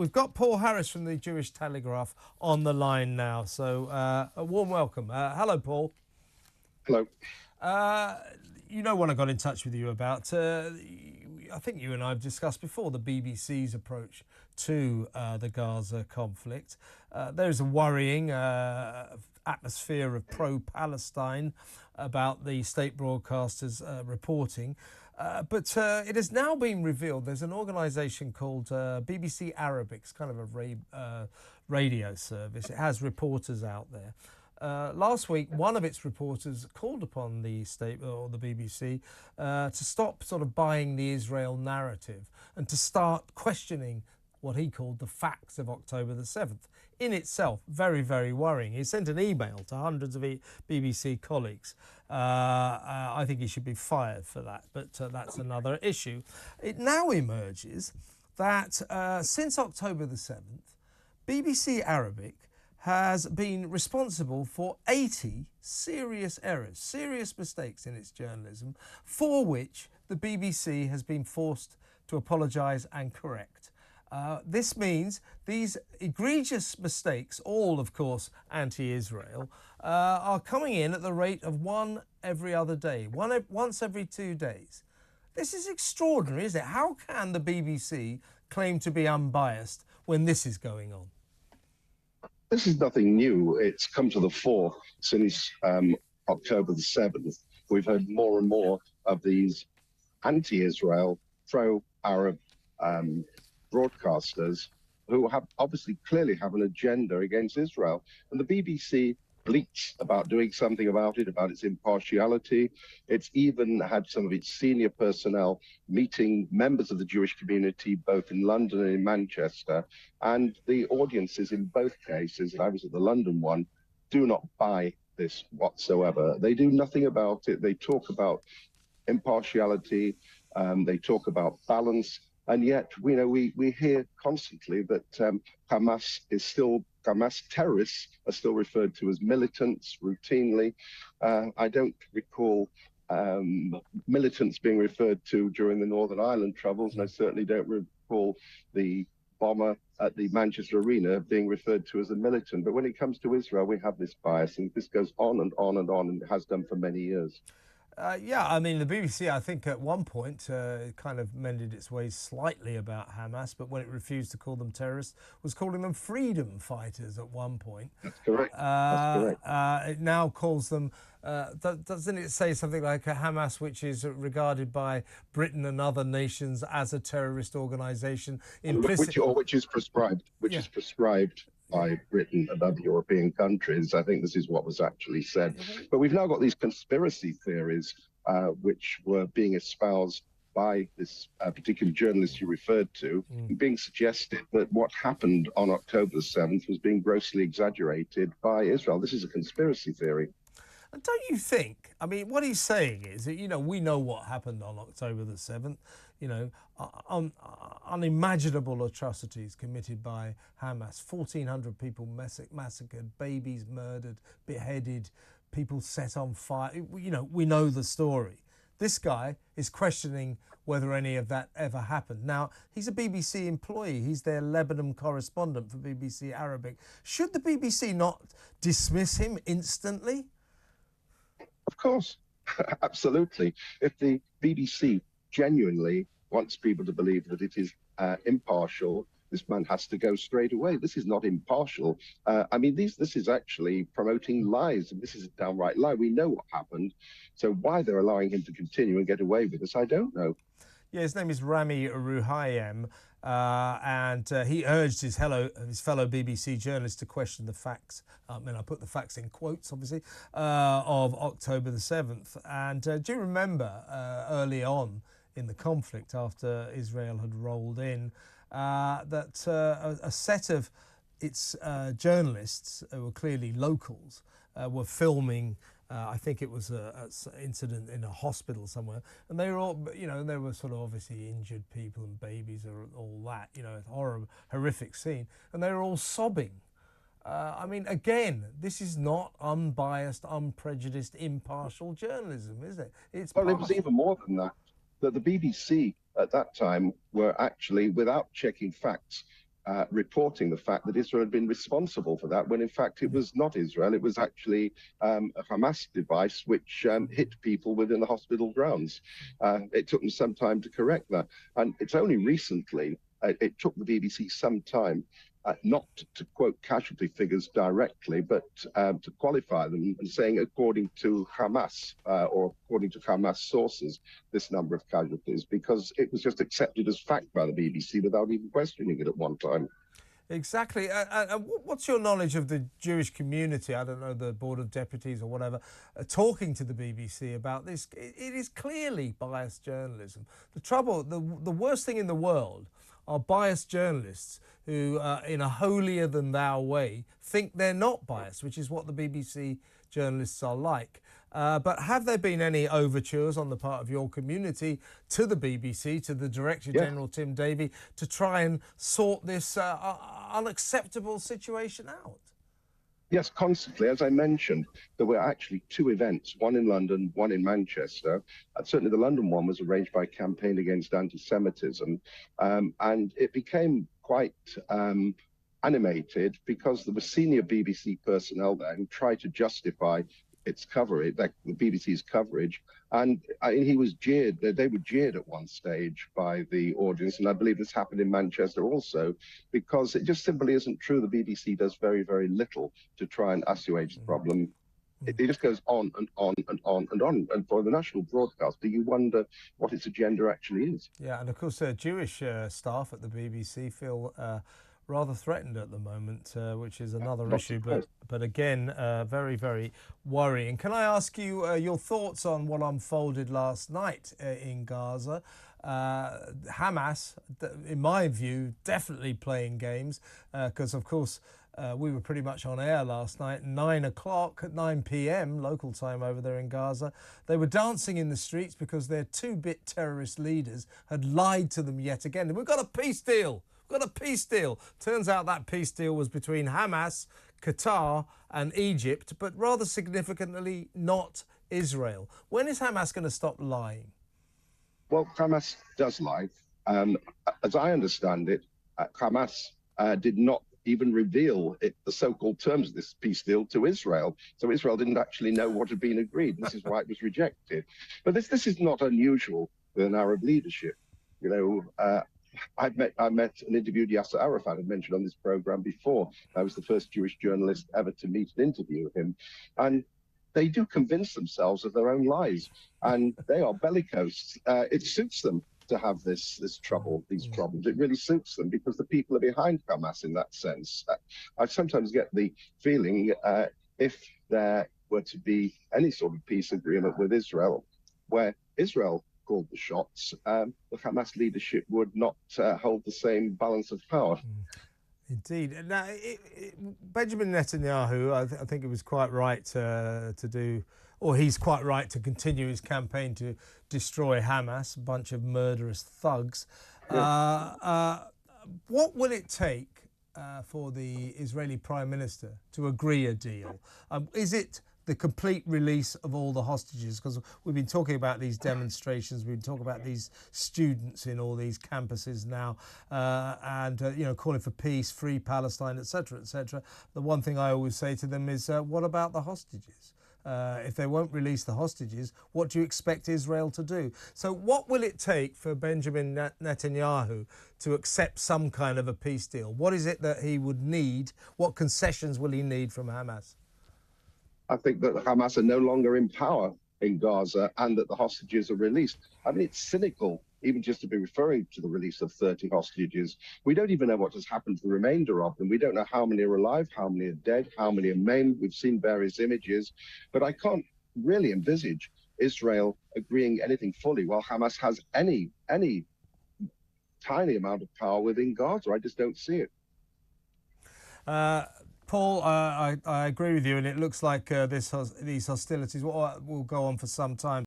We've got Paul Harris from the Jewish Telegraph on the line now. So a warm welcome. Hello, Paul. Hello. You know what I got in touch with you about. I think you and I have discussed before the BBC's approach to the Gaza conflict. There's a worrying atmosphere of pro-Palestine about the state broadcasters reporting. But it has now been revealed there's an organisation called BBC Arabic. It's kind of a radio service. It has reporters out there. Last week, one of its reporters called upon the state or the BBC to stop sort of buying the Israel narrative and to start questioning what he called the facts of October the 7th. In itself, very, very worrying. He sent an email to hundreds of BBC colleagues. I think he should be fired for that, but that's another issue. It now emerges that since October the 7th, BBC Arabic has been responsible for 80 serious errors, serious mistakes in its journalism, for which the BBC has been forced to apologise and correct. This means these egregious mistakes, all of course anti-Israel, are coming in at the rate of one every other day, once every 2 days. This is extraordinary, isn't it? How can the BBC claim to be unbiased when this is going on? This is nothing new. It's come to the fore since October the 7th. We've heard more and more of these anti-Israel, pro-Arab broadcasters who have clearly have an agenda against Israel. And the BBC bleats about doing something about it, about its impartiality. It's even had some of its senior personnel meeting members of the Jewish community, both in London and in Manchester. And the audiences in both cases, and I was at the London one, do not buy this whatsoever. They do nothing about it. They talk about impartiality, they talk about balance, and yet we hear constantly that Hamas terrorists are still referred to as militants routinely. I don't recall militants being referred to during the Northern Ireland troubles, and I certainly don't recall the bomber at the Manchester Arena being referred to as a militant. But when it comes to Israel, we have this bias, and this goes on and on and on, and it has done for many years. Yeah, I mean, the BBC, I think at one point kind of mended its ways slightly about Hamas, but when it refused to call them terrorists, was calling them freedom fighters at one point. That's correct. That's correct. It now calls them, doesn't it say something like a Hamas, which is regarded by Britain and other nations as a terrorist organisation? Which is prescribed, is prescribed by Britain and other European countries. I think this is what was actually said. But we've now got these conspiracy theories which were being espoused by this particular journalist you referred to, being suggested that what happened on October the 7th was being grossly exaggerated by Israel. This is a conspiracy theory. And don't you think, I mean, what he's saying is that, we know what happened on October the 7th, unimaginable atrocities committed by Hamas, 1,400 people massacred, babies murdered, beheaded, people set on fire. We know the story. This guy is questioning whether any of that ever happened. Now, he's a BBC employee. He's their Lebanon correspondent for BBC Arabic. Should the BBC not dismiss him instantly? Of course, absolutely. If the BBC genuinely wants people to believe that it is impartial, this man has to go straight away. This is not impartial. I mean, this is actually promoting lies, and this is a downright lie. We know what happened. So why they're allowing him to continue and get away with this, I don't know. Yeah, his name is Rami Ruhaim, and he urged his fellow BBC journalists to question the facts, and I put the facts in quotes, obviously, of October the 7th. And do you remember early on in the conflict, after Israel had rolled in, that a set of its journalists, who were clearly locals, were filming I think it was an incident in a hospital somewhere, and they were all, they were sort of obviously injured people and babies and all that, a horrific scene, and they were all sobbing. I mean, again, this is not unbiased, unprejudiced, impartial journalism, is it? It's well, it was even more than that. That the BBC at that time were actually, without checking facts, reporting the fact that Israel had been responsible for that, when in fact it was not Israel. It was actually a Hamas device which hit people within the hospital grounds. It took them some time to correct that. And it's only recently, it took the BBC some time, not to quote casualty figures directly, but to qualify them and saying according to Hamas or according to Hamas sources, this number of casualties, because it was just accepted as fact by the BBC without even questioning it at one time. Exactly. What's your knowledge of the Jewish community? I don't know, the Board of Deputies or whatever, talking to the BBC about this. It is clearly biased journalism. The trouble, the worst thing in the world are biased journalists who, in a holier-than-thou way, think they're not biased, which is what the BBC journalists are like. But have there been any overtures on the part of your community to the BBC, to the Director General, Tim Davie, to try and sort this unacceptable situation out? Yes, constantly. As I mentioned, there were actually two events, one in London, one in Manchester. Certainly the London one was arranged by Campaign Against Anti-Semitism, and it became quite animated because there were senior BBC personnel there who tried to justify its coverage, like the BBC's coverage, and he was jeered. They were jeered at one stage by the audience, and I believe this happened in Manchester also, because it just simply isn't true. The BBC does very, very little to try and assuage the problem. It just goes on and on and on and on. And for the national broadcaster, you wonder what its agenda actually is. Yeah, and of course, Jewish staff at the BBC feel rather threatened at the moment, which is another issue. But again, very, very worrying. Can I ask you your thoughts on what unfolded last night in Gaza? Hamas, in my view, definitely playing games because, of course, we were pretty much on air last night, 9 p.m. local time over there in Gaza. They were dancing in the streets because their two-bit terrorist leaders had lied to them yet again. And we've got a peace deal. Got a peace deal. Turns out that peace deal was between Hamas, Qatar and Egypt, but rather significantly not Israel. When is Hamas going to stop lying? Well, Hamas does lie. As I understand it, Hamas did not even reveal the so-called terms of this peace deal to Israel. So Israel didn't actually know what had been agreed. This is why it was rejected. But this is not unusual with an Arab leadership. You know, I met and interviewed Yasser Arafat. I've mentioned on this program before. I was the first Jewish journalist ever to meet and interview him. And they do convince themselves of their own lies. And they are bellicose. It suits them to have this trouble, these problems. It really suits them because the people are behind Hamas in that sense. I sometimes get the feeling if there were to be any sort of peace agreement with Israel, where Israel called the shots, the Hamas leadership would not hold the same balance of power. Indeed. Now, Benjamin Netanyahu, I think it was quite right to do, or he's quite right to continue his campaign to destroy Hamas, a bunch of murderous thugs. Yeah. What will it take for the Israeli Prime Minister to agree a deal? Is it the complete release of all the hostages? Because we've been talking about these demonstrations, we've been talking about these students in all these campuses now, and you know, calling for peace, free Palestine, etc., etc. The one thing I always say to them is, what about the hostages? If they won't release the hostages, what do you expect Israel to do? So what will it take for Benjamin Netanyahu to accept some kind of a peace deal? What is it that he would need? What concessions will he need from Hamas? I think that Hamas are no longer in power in Gaza and that the hostages are released. I mean, it's cynical even just to be referring to the release of 30 hostages. We don't even know what has happened to the remainder of them. We don't know how many are alive, how many are dead, how many are maimed. We've seen various images, but I can't really envisage Israel agreeing anything fully while Hamas has any tiny amount of power within Gaza. I just don't see it. Paul, I agree with you, and it looks like these hostilities will go on for some time.